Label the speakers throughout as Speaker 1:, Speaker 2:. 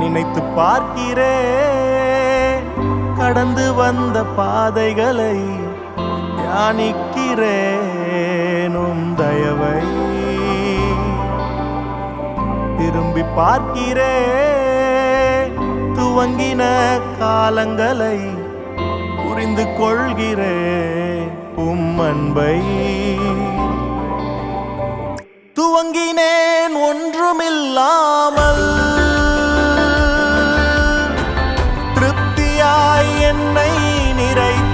Speaker 1: நினைத்து பார்க்கிறேன். கடந்து வந்த பாதைகளை தியானிக்கிறேன். உம் தயவை திரும்பி பார்க்கிறேன். துவங்கின காலங்களை புரிந்து கொள்கிறேன். உம் அன்பை துவங்கினேன் ஒன்றுமில்லாமல். திருப்தியாய் என்னை நிறைத்தீர்.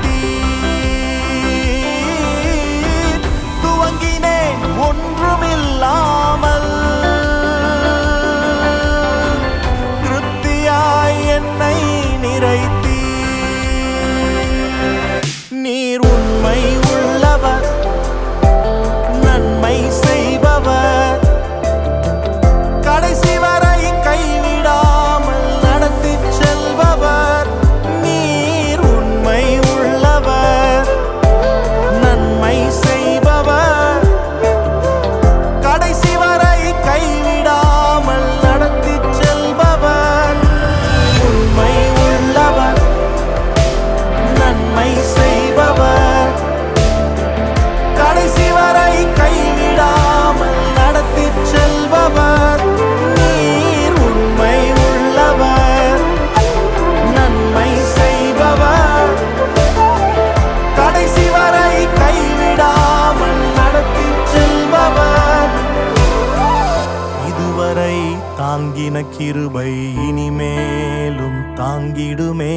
Speaker 1: துவங்கினேன் ஒன்றுமில்லாமல். திருப்தியாய் என்னை நிறைத்தீர். நீர் உண்மை உள்ளவர், நன்மை செய்பவர், கடைசி வரை கைவிடாமல் நடத்தி செல்பவர். நீர் உண்மை உள்ளவர், நன்மை செய்பவர், கடைசி வரை கைவிடாமல் நடத்தி செல்பவர். உண்மை உள்ளவர், நன்மை செய்பவர், கடைசி வரை கைவிடாமல் நடத்தி செல்பவர். நீர் உண்மை உள்ளவர், நன்மை செய்பவர், கடைசி வரை கைவிடாமல் நடத்தி செல்பவர். இதுவரை தாங்கின கிருபை இனிமேலும் தாங்கிடுமே.